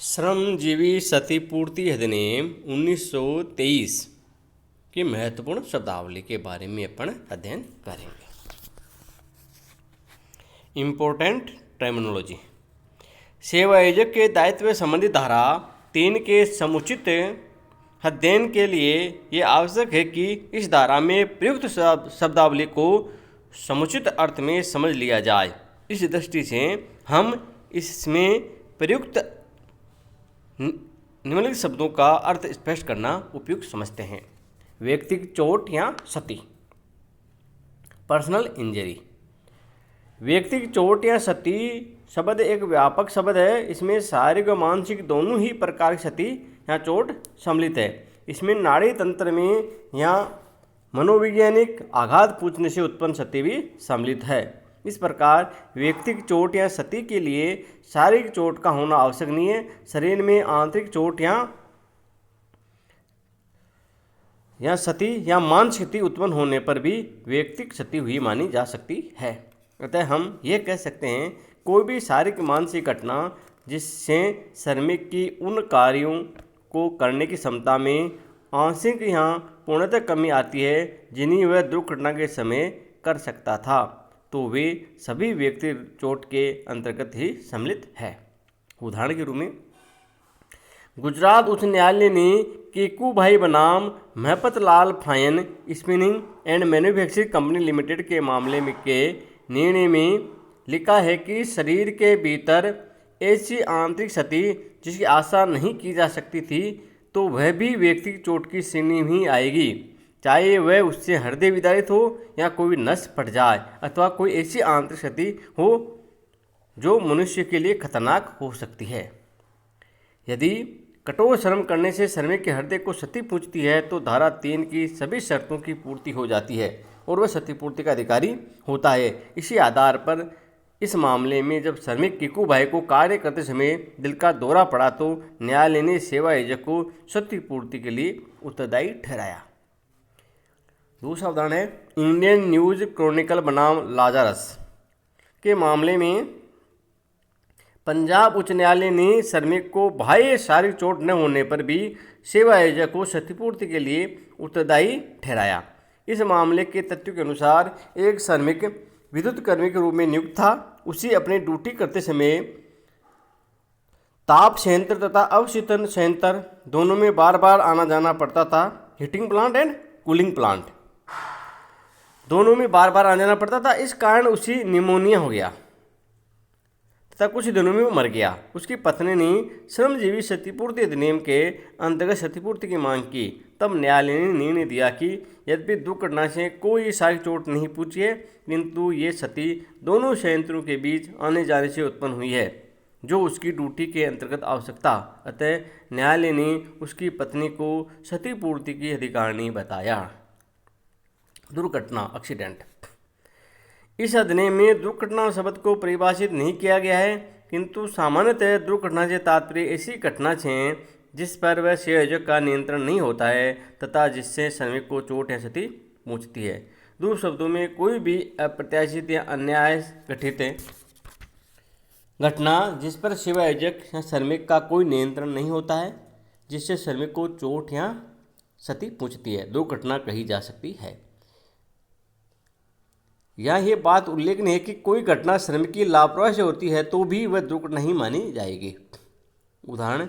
श्रमजीवी क्षतिपूर्ति अधिनियम 1923 की महत्वपूर्ण शब्दावली के बारे में अपन अध्ययन करेंगे। Important terminology. सेवा आयोजक के दायित्व संबंधी धारा 3 के समुचित अध्ययन के लिए ये आवश्यक है कि इस धारा में प्रयुक्त शब्दावली को समुचित अर्थ में समझ लिया जाए। इस दृष्टि से हम इसमें प्रयुक्त निम्नलिखित शब्दों का अर्थ स्पष्ट करना उपयुक्त समझते हैं। व्यक्तिगत चोट या क्षति, पर्सनल इंजरी। व्यक्तिगत चोट या क्षति शब्द एक व्यापक शब्द है। इसमें शारीरिक और मानसिक दोनों ही प्रकार की क्षति या चोट सम्मिलित है। इसमें नाड़ी तंत्र में या मनोवैज्ञानिक आघात पूछने से उत्पन्न क्षति भी सम्मिलित है। इस प्रकार व्यक्तिगत चोट या क्षति के लिए शारीरिक चोट का होना आवश्यक नहीं है। शरीर में आंतरिक चोट या क्षति या मानसिक क्षति उत्पन्न होने पर भी व्यक्तिगत क्षति हुई मानी जा सकती है। अतः हम ये कह सकते हैं, कोई भी शारीरिक मानसिक घटना जिससे श्रमिक की उन कार्यों को करने की क्षमता में आंशिक या पूर्णतः कमी आती है जिन्हें वह दुर्घटना के समय कर सकता था, तो वे सभी व्यक्तिगत चोट के अंतर्गत ही सम्मिलित है। उदाहरण के रूप में गुजरात उच्च न्यायालय ने केकूभाई बनाम Mahapatlal fine spinning and manufacturing company limited के मामले में के निर्णय में लिखा है कि शरीर के भीतर ऐसी आंतरिक क्षति जिसकी आशा नहीं की जा सकती थी, तो वह भी व्यक्तिगत चोट की श्रेणी में ही आएगी, चाहे वह उससे हृदय विदारित हो या कोई नस फट जाए अथवा कोई ऐसी आंतरिक क्षति हो जो मनुष्य के लिए खतरनाक हो सकती है। यदि कठोर श्रम करने से श्रमिक के हृदय को क्षति पहुंचती है तो धारा 3 की सभी शर्तों की पूर्ति हो जाती है और वह क्षतिपूर्ति का अधिकारी होता है। इसी आधार पर इस मामले में जब श्रमिक केकूभाई को कार्य करते समय दिल का दौरा पड़ा तो न्यायालय ने सेवा आयोजक को क्षतिपूर्ति के लिए उत्तरदायी ठहराया। दूसरा उदाहरण है इंडियन न्यूज क्रॉनिकल बनाम लाजारस के मामले में पंजाब उच्च न्यायालय ने श्रमिक को बाह्य शारीरिक चोट न होने पर भी सेवा आयोजक को क्षतिपूर्ति के लिए उत्तरदायी ठहराया। इस मामले के तथ्यों के अनुसार एक श्रमिक विद्युत कर्मी के रूप में नियुक्त था। उसे अपनी ड्यूटी करते समय ताप संयंत्र तथा अवशीतन संयंत्र दोनों में बार बार आना जाना पड़ता था। Heating plant and cooling plant दोनों में बार बार आना जाना पड़ता था। इस कारण उसे निमोनिया हो गया तथा कुछ दिनों में वो मर गया। उसकी पत्नी ने श्रमजीवी क्षतिपूर्ति अधिनियम के अंतर्गत क्षतिपूर्ति की मांग की। तब न्यायालय ने निर्णय दिया कि यद्यपि दुर्घटना से कोई शारीरिक चोट नहीं पहुंची है, किंतु ये क्षति दोनों संयंत्रों के बीच आने जाने से उत्पन्न हुई है जो उसकी ड्यूटी के अंतर्गत आवश्यकता। अतः न्यायालय ने उसकी पत्नी को क्षतिपूर्ति की अधिकारिणी बताया। दुर्घटना एक्सीडेंट। इस अधिनियम में दुर्घटना शब्द को परिभाषित नहीं किया गया है, किंतु सामान्यतः दुर्घटना से तात्पर्य ऐसी घटना है जिस पर वह सेवा आयोजक का नियंत्रण नहीं होता है तथा जिससे श्रमिक को चोट या क्षति पहुंचती है। दूसरे शब्दों में कोई भी अप्रत्याशित या अन्याय घटित घटना जिस पर सेवा आयोजक या श्रमिक का कोई नियंत्रण नहीं होता है, जिससे श्रमिक को चोट या क्षति पहुंचती है, दुर्घटना कही जा सकती है। यहाँ ये बात उल्लेखनीय है कि कोई घटना श्रमिक की लापरवाही से होती है तो भी वह दुर्घटना ही मानी जाएगी। उदाहरण,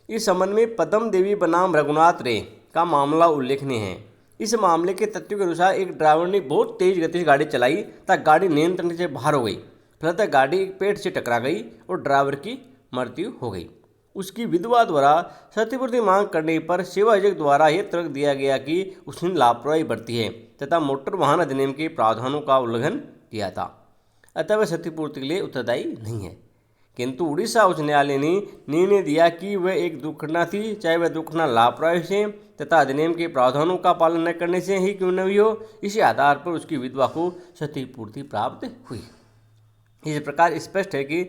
इस संबंध में पद्म देवी बनाम रघुनाथ रे का मामला उल्लेखनीय है। इस मामले के तथ्यों के अनुसार एक ड्राइवर ने बहुत तेज गति से गाड़ी चलाई तथा गाड़ी नियंत्रण से बाहर हो गई। फलतः गाड़ी एक पेड़ से टकरा गई और ड्राइवर की मृत्यु हो गई। उसकी विधवा द्वारा क्षतिपूर्ति मांग करने पर सेवा आयोजक द्वारा यह तर्क दिया गया कि उसने लापरवाही बरती है तथा मोटर वाहन अधिनियम के प्रावधानों का उल्लंघन किया था, अतः वह क्षतिपूर्ति के लिए उत्तरदायी नहीं है। किंतु उड़ीसा उच्च न्यायालय ने निर्णय दिया कि वह एक दुर्घटना थी, चाहे वह दुर्घटना लापरवाही से तथा अधिनियम के प्रावधानों का पालन न करने से ही क्यों न हुई हो। इसी आधार पर उसकी विधवा को क्षतिपूर्ति प्राप्त हुई। इस प्रकार स्पष्ट है कि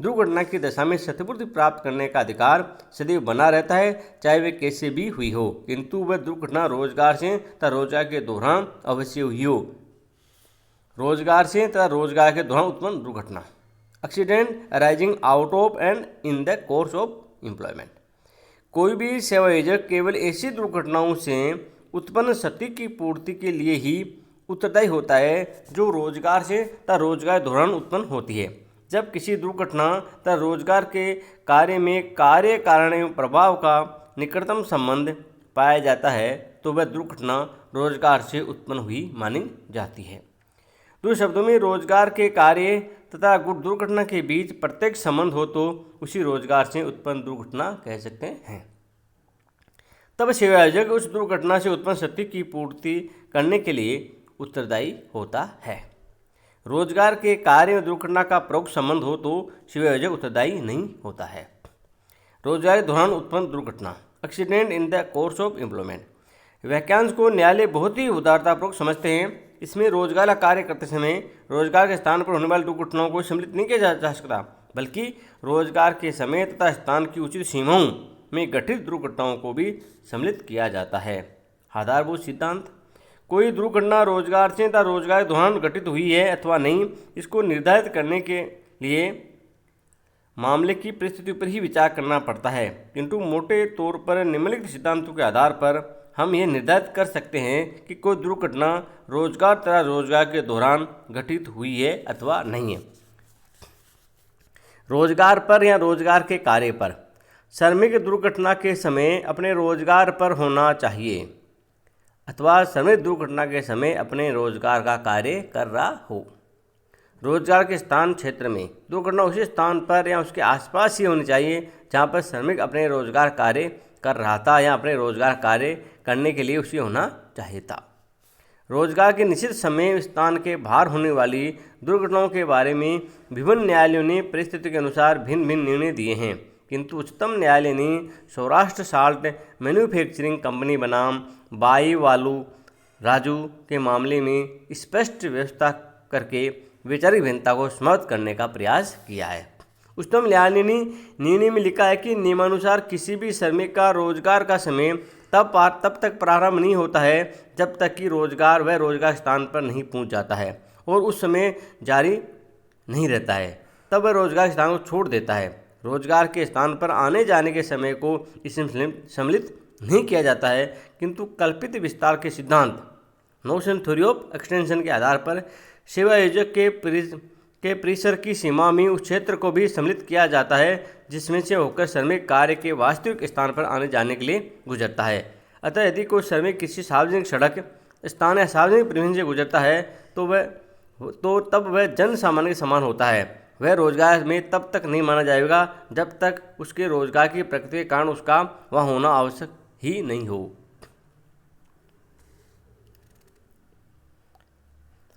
दुर्घटना की दशा में क्षतिपूर्ति प्राप्त करने का अधिकार सदैव बना रहता है, चाहे वह कैसे भी हुई हो, किंतु वह दुर्घटना रोजगार से तथा रोजगार के दौरान अवश्य हुई हो। रोजगार से तथा रोजगार के दौरान उत्पन्न दुर्घटना। Accident arising out of and in the course of employment. कोई भी सेवायोजक केवल ऐसी दुर्घटनाओं से उत्पन्न क्षति की पूर्ति के लिए ही उत्तरदायी होता है जो रोजगार से तथा रोजगार दौरान उत्पन्न होती है। जब किसी दुर्घटना तथा रोजगार के कार्य में कार्य कारण एवं प्रभाव का निकटतम संबंध पाया जाता है तो वह दुर्घटना रोजगार से उत्पन्न हुई मानी जाती है। दूसरे शब्दों में रोजगार के कार्य तथा दुर्घटना के बीच प्रत्येक संबंध हो तो उसी रोजगार से उत्पन्न दुर्घटना कह सकते हैं। तब सेवायोजक उस दुर्घटना से उत्पन्न क्षति की पूर्ति करने के लिए उत्तरदायी होता है। रोजगार के कार्य में दुर्घटना का प्रमुख संबंध हो तो सेवायोजक उत्तरदायी नहीं होता है। रोजगार के दौरान उत्पन्न दुर्घटना, accident in the course of employment. वाक्यांश को न्यायालय बहुत ही उदारतापूर्वक समझते हैं। इसमें रोजगार का कार्य करते समय रोजगार के स्थान पर होने वाली दुर्घटनाओं को सम्मिलित नहीं किया जा सकता, बल्कि रोजगार के समय तथा स्थान की उचित सीमाओं में गठित दुर्घटनाओं को भी सम्मिलित किया जाता है। आधारभूत सिद्धांत, कोई दुर्घटना रोजगार से तथा रोजगार के दौरान घटित हुई है अथवा नहीं, इसको निर्धारित करने के लिए मामले की परिस्थिति पर ही विचार करना पड़ता है, किंतु मोटे तौर पर निम्नलिखित सिद्धांतों के आधार पर हम यह निर्धारित कर सकते हैं कि कोई दुर्घटना रोजगार तथा रोजगार के दौरान घटित हुई है अथवा नहीं है। रोजगार पर या रोजगार के कार्य पर श्रमिक दुर्घटना के समय अपने रोजगार पर होना चाहिए अथवा श्रमिक दुर्घटना के समय अपने रोजगार का कार्य कर रहा हो। रोजगार के स्थान क्षेत्र में दुर्घटना उसी स्थान पर या उसके आसपास ही होनी चाहिए जहाँ पर श्रमिक अपने रोजगार कार्य कर रहा था या अपने रोजगार कार्य करने के लिए उसे होना चाहिए था। रोजगार के निश्चित समय स्थान के बाहर होने वाली दुर्घटनाओं के बारे में विभिन्न न्यायालयों ने परिस्थिति के अनुसार भिन्न भिन्न निर्णय दिए हैं, किंतु उच्चतम न्यायालय ने सौराष्ट्र साल्ट मैन्युफैक्चरिंग कंपनी बनाम बाई वालू राजू के मामले में स्पष्ट व्यवस्था करके वैचारिक भिन्नता को समाप्त करने का प्रयास किया है। उच्चतम न्यायालय ने निर्णय में लिखा है कि नियमानुसार किसी भी श्रमिक का रोजगार का समय तब तक प्रारंभ नहीं होता है जब तक कि रोजगार वह रोजगार स्थान पर नहीं पहुंच जाता है और उस समय जारी नहीं रहता है, तब वह रोजगार स्थान को छोड़ देता है। रोजगार के स्थान पर आने जाने के समय को इसमें सम्मिलित नहीं किया जाता है, किंतु कल्पित विस्तार के सिद्धांत नोशन थ्योरी ऑफ एक्सटेंशन के आधार पर सेवायोजक के परिसर की सीमा में उस क्षेत्र को भी सम्मिलित किया जाता है जिसमें से होकर श्रमिक कार्य के वास्तविक स्थान पर आने जाने के लिए गुजरता है। अतः यदि कोई श्रमिक किसी सार्वजनिक सड़क स्थान या सार्वजनिक परिवहन से गुजरता है तो तब वह जन सामान्य के समान होता है। वह रोजगार में तब तक नहीं माना जाएगा जब तक उसके रोजगार की प्रकृति के कारण उसका वहाँ होना आवश्यक ही नहीं हो।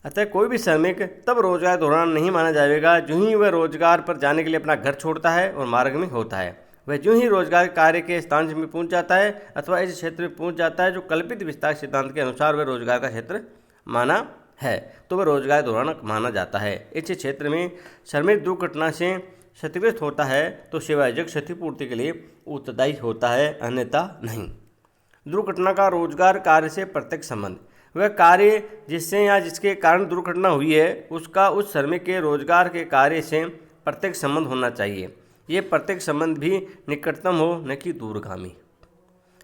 अतः कोई भी श्रमिक तब रोजगार दौरान नहीं माना जाएगा जो ही वह रोजगार पर जाने के लिए अपना घर छोड़ता है और मार्ग में होता है। वह जो ही रोजगार कार्य के स्थान में पहुंच जाता है अथवा इस क्षेत्र में पहुंच जाता है जो कल्पित विस्तार सिद्धांत के अनुसार वह रोजगार का क्षेत्र माना है तो वह रोजगार दौरान माना जाता है। इस क्षेत्र में श्रमिक दुर्घटना से क्षतिग्रस्त होता है तो सेवायोजक क्षतिपूर्ति के लिए उत्तरदायी होता है, अन्यथा नहीं। दुर्घटना का रोजगार कार्य से प्रत्यक्ष संबंध, वह कार्य जिससे या जिसके कारण दुर्घटना हुई है उसका उस श्रमिक के रोजगार के कार्य से प्रत्यक्ष संबंध होना चाहिए। ये प्रत्यक्ष संबंध भी निकटतम हो न कि दूरगामी।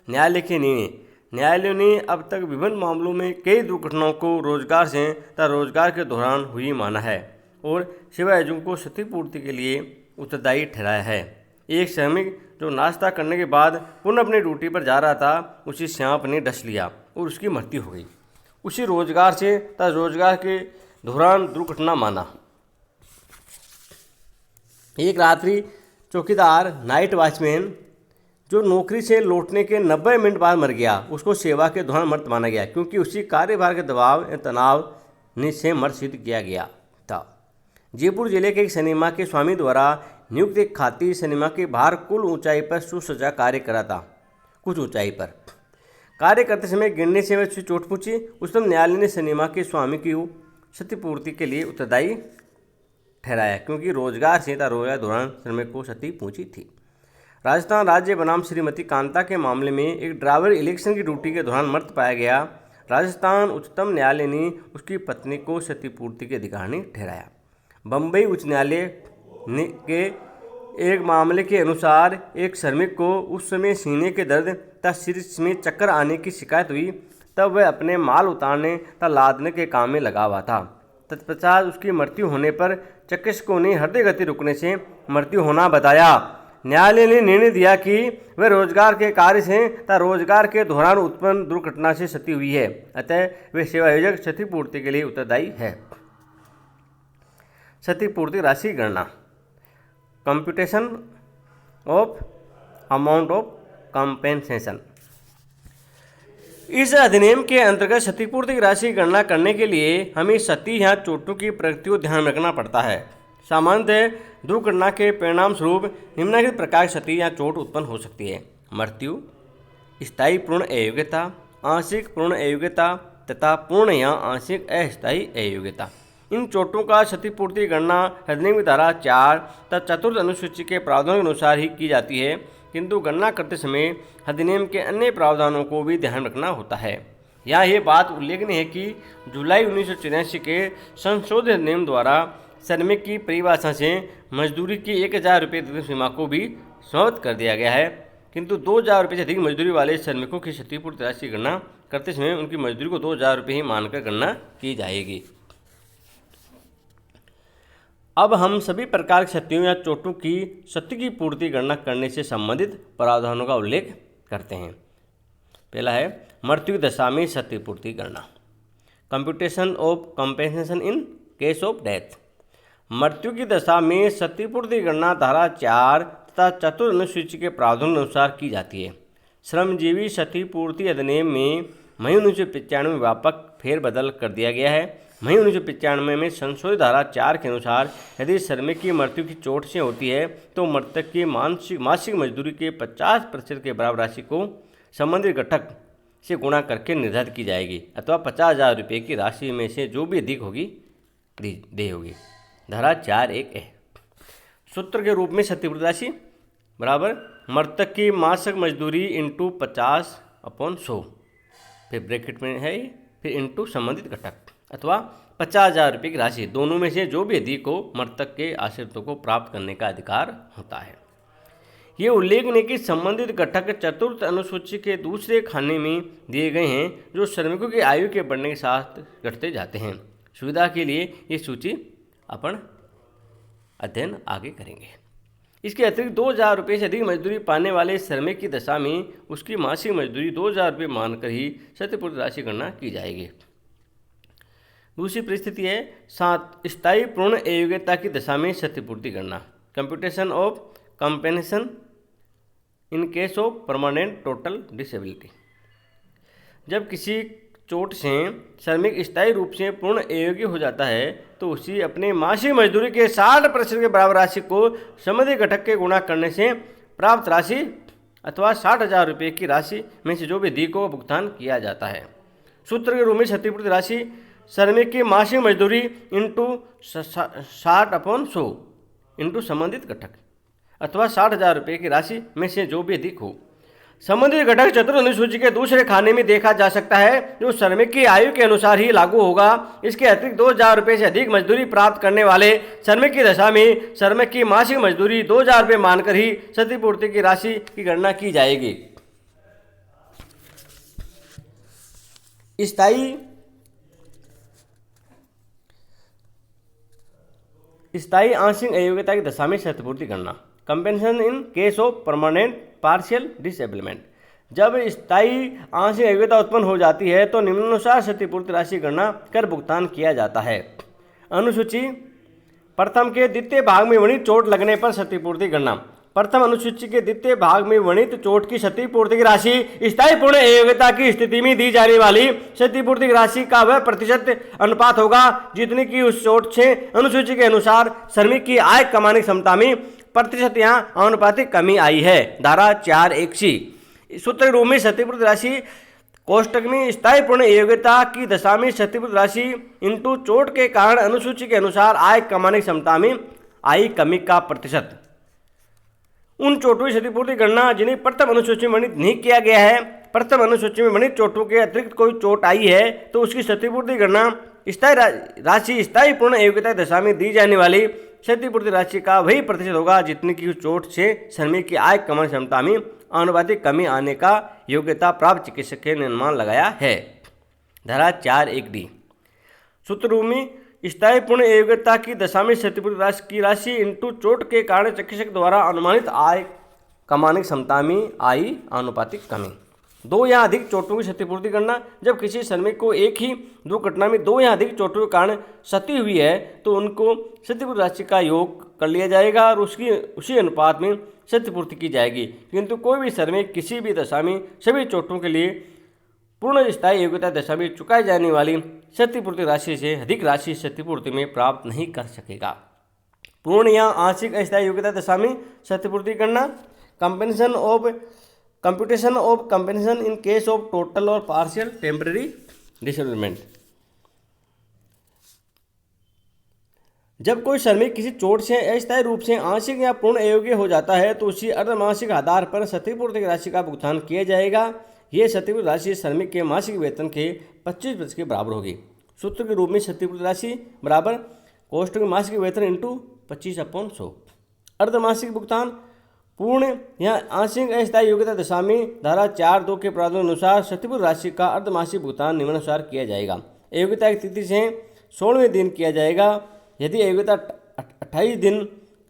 न्यायालय के निर्णय, न्यायालयों ने अब तक विभिन्न मामलों में कई दुर्घटनाओं को रोजगार से तथा रोजगार के दौरान हुई माना है और सेवायोजकों को क्षतिपूर्ति के लिए उत्तरदायी ठहराया है। एक श्रमिक जो नाश्ता करने के बाद पुनः अपनी ड्यूटी पर जा रहा था, उसी सांप ने डस लिया और उसकी मृत्यु हो गई। उसी रोजगार से तथा रोजगार के दौरान दुर्घटना माना। एक रात्रि चौकीदार नाइट वॉचमैन जो नौकरी से लौटने के 90 मिनट बाद मर गया, उसको सेवा के दौरान मृत माना गया क्योंकि उसी कार्यभार के दबाव या तनाव से मृत सिद्ध किया गया था। जयपुर जिले के एक सिनेमा के स्वामी द्वारा नियुक्त एक खाती सिनेमा के बाहर कुल ऊंचाई पर सुसज्जा कार्य करा था। कुछ ऊंचाई पर कार्य करते समय गिरने से वह चोट पहुंची। उच्चतम न्यायालय ने सिनेमा के स्वामी की क्षतिपूर्ति के लिए उत्तरदायी ठहराया क्योंकि रोजगार से तथा रोजगार दौरान श्रमिक को क्षति पहुंची थी। राजस्थान राज्य बनाम श्रीमती कांता के मामले में एक ड्राइवर इलेक्शन की ड्यूटी के दौरान मृत पाया गया। राजस्थान उच्चतम न्यायालय ने उसकी पत्नी को क्षतिपूर्ति के अधिकारी ठहराया। बम्बई उच्च न्यायालय के एक मामले के अनुसार एक श्रमिक को उस समय सीने के दर्द तथा सिर में चक्कर आने की शिकायत हुई, तब वह अपने माल उतारने तथा लादने के काम में लगा हुआ था। तत्पश्चात उसकी मृत्यु होने पर चिकित्सकों ने हृदय गति रुकने से मृत्यु होना बताया। न्यायालय ने निर्णय दिया कि वह रोजगार के कार्य से तथा रोजगार के दौरान उत्पन्न दुर्घटना से क्षति हुई है, अतः वे सेवायोजक क्षतिपूर्ति के लिए उत्तरदायी है। क्षतिपूर्ति राशि गणना, computation of amount of compensation. इस अधिनियम के अंतर्गत क्षतिपूर्ति राशि की गणना करने के लिए हमें क्षति या चोटों की प्रकृति को ध्यान में रखना पड़ता है। सामान्यतः दुर्घटना के परिणाम स्वरूप निम्नलिखित प्रकार की क्षति या चोट उत्पन्न हो सकती है: मृत्यु, स्थायी पूर्ण अयोग्यता, आंशिक पूर्ण अयोग्यता तथा पूर्ण या आंशिक अस्थायी अयोग्यता। इन चोटों का क्षतिपूर्ति गणना अधिनियम की धारा 4 तथा 4 अनुसूची के प्रावधानों के अनुसार ही की जाती है, किंतु गणना करते समय अधिनियम के अन्य प्रावधानों को भी ध्यान रखना होता है। यहाँ ये बात उल्लेखनीय है कि जुलाई 1984 के संशोधित अधिनियम द्वारा श्रमिक की परिभाषा से मजदूरी की 1000 रुपये तक सीमा को भी समाप्त कर दिया गया है, किंतु 2000 रुपये से अधिक मजदूरी वाले श्रमिकों की क्षतिपूर्ति राशि की गणना करते समय उनकी मजदूरी को 2000 रुपये ही मानकर गणना की जाएगी। अब हम सभी प्रकार की क्षतियों या चोटों की क्षति की पूर्ति गणना करने से संबंधित प्रावधानों का उल्लेख करते हैं। पहला है मृत्यु की दशा में क्षतिपूर्ति गणना, computation of compensation in case of death. मृत्यु की दशा में क्षतिपूर्ति गणना धारा 4 तथा 4 अनुसूची के प्रावधानों के अनुसार की जाती है। श्रमजीवी क्षतिपूर्ति अधिनियम में मई 1995 में व्यापक फेरबदल कर दिया गया है। मई 1995 में संशोधित धारा 4 के अनुसार यदि श्रमिक की मृत्यु की चोट से होती है तो मृतक की मासिक मजदूरी के 50% के बराबर राशि को संबंधित घटक से गुणा करके निर्धारित की जाएगी, अथवा 50,000 रुपये की राशि में से जो भी अधिक होगी देय होगी। धारा 4(1) है। सूत्र के रूप में क्षतिपूर्ति राशि बराबर मृतक की मासिक मजदूरी इंटू 50/100, फिर ब्रैकेट में है, फिर इंटू संबंधित घटक अथवा 50,000 रुपये की राशि, दोनों में से जो भी अधिक हो मृतक के आश्रितों को प्राप्त करने का अधिकार होता है। ये उल्लेखनीय कि संबंधित घटक 4 अनुसूची के दूसरे खाने में दिए गए हैं, जो श्रमिकों की आयु के बढ़ने के साथ घटते जाते हैं। सुविधा के लिए ये सूची अपन अध्ययन आगे करेंगे। इसके अतिरिक्त 2000 रुपये से अधिक मजदूरी पाने वाले श्रमिक की दशा में उसकी मासिक मजदूरी 2000 रुपये मानकर ही क्षतिपूर्ति राशि गणना की जाएगी। दूसरी परिस्थिति है स्थायी पूर्ण अयोग्यता की दशा में क्षतिपूर्ति गणना, computation of compensation in case of permanent total disability. जब किसी चोट से श्रमिक स्थायी रूप से पूर्ण अयोग्य हो जाता है तो उसी अपने मासिक मजदूरी के 60% के बराबर राशि को संबंधित घटक के गुणा करने से प्राप्त राशि अथवा 60,000 रुपये की राशि में से जो भी अधिक को भुगतान किया जाता है। सूत्र के रूप में क्षतिपूर्ति राशि श्रमिक की मासिक मजदूरी इंटू 60/100 इंटू संबंधित घटक अथवा 60,000 रुपये की राशि में से जो भी अधिक हो। संबंधित घटक 4 अनुसूची के दूसरे खाने में देखा जा सकता है, जो श्रमिक की आयु के अनुसार ही लागू होगा। इसके अतिरिक्त 2000 रुपये से अधिक मजदूरी प्राप्त करने वाले श्रमिक की दशा में श्रमिक की मासिक मजदूरी 2000 रुपये मानकर ही क्षतिपूर्ति की राशि की गणना की जाएगी। स्थायी आंशिक अयोग्यता की दशा में क्षतिपूर्ति गणना, compensation in case of permanent partial disablement. जब स्थायी आंशिक अयोग्यता उत्पन्न हो जाती है तो निम्नानुसार क्षतिपूर्ति राशि गणना कर भुगतान किया जाता है। अनुसूची प्रथम के द्वितीय भाग में वर्णित चोट लगने पर क्षतिपूर्ति गणना। प्रथम अनुसूची के द्वितीय भाग में वर्णित चोट की क्षतिपूर्ति की राशि स्थायी पूर्ण अयोग्यता की स्थिति में दी जाने वाली क्षतिपूर्ति की राशि का वह प्रतिशत अनुपात होगा जितने की उस चोट से अनुसूची के अनुसार श्रमिक की आय कमाने की क्षमता में प्रतिशत या अनुपातिक कमी आई है। धारा 4(1)(c). सूत्र के रूप में क्षतिपूर्ति राशि कोष्टक में स्थायी पूर्ण अयोग्यता की दशा में क्षतिपूर्ति राशि इंटू चोट के कारण अनुसूची के अनुसार आय कमाने की क्षमता में आई कमी का प्रतिशत। उन चोटों की क्षतिपूर्ति गणना जिन्हें प्रथम अनुसूची में वर्णित नहीं किया गया है। प्रथम अनुसूची में वर्णित चोटों के अतिरिक्त कोई चोट आई है तो उसकी क्षतिपूर्ति गणना स्थायी राशि स्थायी पूर्ण अयोग्यता की दशा में दी जाने वाली क्षतिपूर्ति राशि का वही प्रतिशत होगा जितनी की चोट से श्रमिक की आय कमाने क्षमता में आनुपातिक कमी आने का योग्यता प्राप्त चिकित्सक के अनुमान लगाया है। धारा 4(1)(d) सूत्र में स्थायी पूर्ण योग्यता की दशा में क्षतिपूर्ति राशि की राशि इंटू चोट के कारण चिकित्सक द्वारा अनुमानित आय कमाने की क्षमता में आई आनुपातिक कमी। 2 या अधिक चोटों की क्षतिपूर्ति करना। जब किसी श्रमिक को एक ही दुर्घटना में 2 या अधिक चोटों के कारण क्षति हुई है तो उनको क्षतिपूर्ति राशि का योग कर लिया जाएगा और उसी अनुपात में क्षतिपूर्ति की जाएगी। किंतु कोई भी श्रमिक किसी भी दशा में सभी चोटों के लिए पूर्ण स्थायी योग्यता दशा में चुकाई जाने वाली क्षतिपूर्ति राशि से अधिक राशि क्षतिपूर्ति में प्राप्त नहीं कर सकेगा। पूर्ण या आंशिक अस्थायी योग्यता दशा में क्षतिपूर्ति करना। Computation of compensation in case of total और पार्शियल टेम्परेरी डिसेबलमेंट। जब कोई श्रमिक किसी चोट से अस्थायी रूप से आंशिक या पूर्ण अयोग्य हो जाता है तो उसी अर्धमासिक आधार पर क्षतिपूर्ति राशि का भुगतान किया जाएगा। यह क्षतिपूर्ति राशि श्रमिक के मासिक वेतन के 25% के बराबर होगी। सूत्र के रूप में क्षतिपूर्ति राशि बराबर कोष्ठ के मासिक वेतन इंटू 25/100। अर्धमासिक भुगतान। पूर्ण या आंशिक अस्थायी योग्यता दशा में धारा 4(2) के प्रावधान अनुसार क्षतिपूर्ति राशि का अर्धमासिक भुगतान निम्नानुसार किया जाएगा। अयोग्यता की तिथि से 16वें दिन किया जाएगा यदि अयोग्यता 28 दिन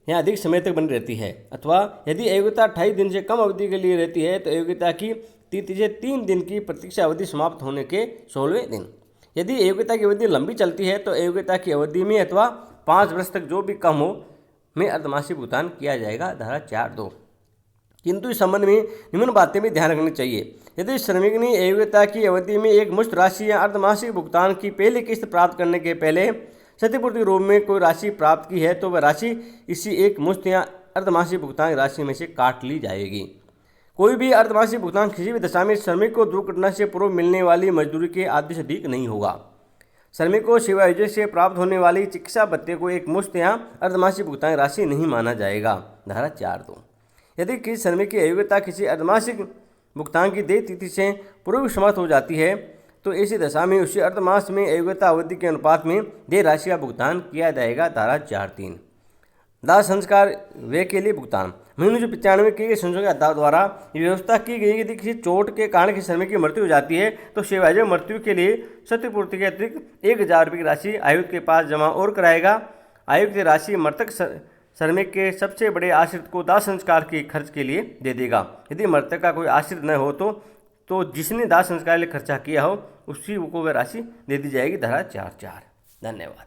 या अधिक समय तक बनी रहती है, अथवा यदि अयोग्यता 28 दिन से कम अवधि के लिए रहती है तो अयोग्यता की तिथि से 3 दिन की प्रतीक्षा अवधि समाप्त होने के 16वें दिन। यदि अयोग्यता की अवधि लंबी चलती है तो अयोग्यता की अवधि में अथवा 5 वर्ष तक जो भी कम हो में अर्धमासिक भुगतान किया जाएगा। धारा 4(2). किंतु इस संबंध में निम्न बातें भी ध्यान रखनी चाहिए। यदि श्रमिक ने अयोग्यता की अवधि में एक मुश्त राशि या अर्धमासिक भुगतान की पहली किस्त प्राप्त करने के पहले क्षतिपूर्ति रूप में कोई राशि प्राप्त की है तो वह राशि इसी एक मुश्त या अर्धमासिक भुगतान राशि में से काट ली जाएगी। कोई भी अर्धमासिक भुगतान किसी भी दशा में श्रमिक को दुर्घटना से पूर्व मिलने वाली मजदूरी के आधे से अधिक नहीं होगा। श्रमिक को सेवायोजन से प्राप्त होने वाली चिकित्सा भत्ते को एक मुश्त या अर्धमासिक भुगतान राशि नहीं माना जाएगा। धारा 4(2). यदि किसी श्रमिक की अयोग्यता किसी अर्धमासिक भुगतान की देय तिथि से पूर्व समाप्त हो जाती है तो इसी दशा में उसी अर्धमास में अयोग्यता अवधि के अनुपात में देय राशि का भुगतान किया जाएगा। धारा 4(3). दाह संस्कार व्यय के लिए भुगतान। 1995 के संशोधन के आधार द्वारा ये व्यवस्था की गई यदि किसी चोट के कारण किसी श्रमिक की मृत्यु हो जाती है तो सेवायोजन मृत्यु के लिए क्षतिपूर्ति के अतिरिक्त 1000 रुपये की राशि आयुक्त के पास जमा और कराएगा। आयुक्त राशि मृतक श्रमिक के सबसे बड़े आश्रित को दाह संस्कार के खर्च के लिए दे देगा। यदि मृतक का कोई आश्रित न हो तो जिसने दाह संस्कार के लिए खर्चा किया हो उसी को वह राशि दे दी जाएगी। धारा 4(4). धन्यवाद।